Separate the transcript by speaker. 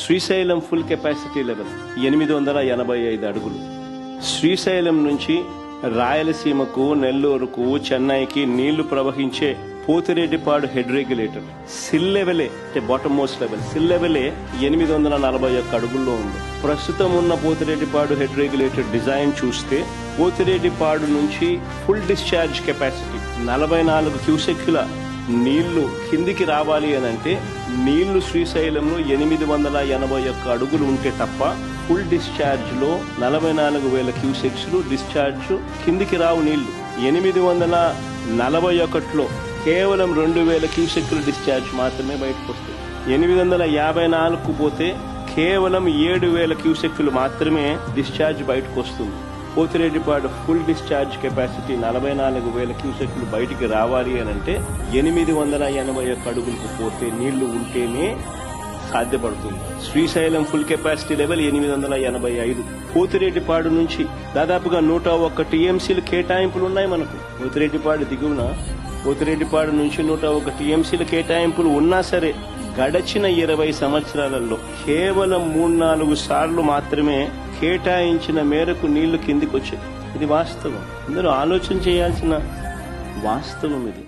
Speaker 1: Srisailam full capacity level 885 అడుగులు. శ్రీశైలం నుంచి రాయలసీమకు, నెల్లూరుకు, చెన్నైకి నీళ్లు ప్రవహించే పోతిరెడ్డిపాడు హెడ్ రెగ్యులేటర్ సిల్ లెవెలే, అంటే బాటమ్ మోస్ట్ లెవెల్ సిల్ లెవెలే 841 అడుగుల్లో ఉంది. ప్రస్తుతం ఉన్న పోతిరెడ్డిపాడు హెడ్ రెగ్యులేటర్ డిజైన్ చూస్తే పోతిరెడ్డిపాడు నుంచి ఫుల్ డిశ్చార్జ్ కెపాసిటీ 44 క్యూసెక్కుల నీళ్లు కిందికి రావాలి అని అంటే నీళ్లు శ్రీశైలంలో 881 అడుగులు ఉంటే తప్ప ఫుల్ డిశ్చార్జ్ లో 44,000 క్యూసెక్స్లు డిశ్చార్జ్ కిందికి రావు. నీళ్లు 841లో కేవలం 2,000 క్యూసెక్లు డిశ్చార్జ్ మాత్రమే బయటకు వస్తాయి. 854కు పోతే కేవలం 7,000 క్యూసెక్లు మాత్రమే డిశ్చార్జ్ బయటకు వస్తుంది. పోతిరెడ్డిపాడు ఫుల్ డిశ్చార్జ్ కెపాసిటీ 44,000 క్యూసెక్లు బయటికి రావాలి అని అంటే 881 అడుగులకు పోతే నీళ్లు ఉంటేనే సాధ్యపడుతుంది. Srisailam full capacity level 885. Pothireddypadu నుంచి దాదాపుగా 101 టీఎంసీలు కేటాయింపులు ఉన్నాయి మనకు. పోతిరెడ్డిపాడు దిగువన పోతిరెడ్డిపాడు నుంచి 101 టీఎంసీల కేటాయింపులు ఉన్నా సరే గడచిన 20 సంవత్సరాలలో కేవలం 3-4 సార్లు మాత్రమే కేటాయించిన మేరకు నీళ్లు కిందికి వచ్చాయి. ఇది వాస్తవం. అందరూ ఆలోచన చేయాల్సిన వాస్తవం ఇది.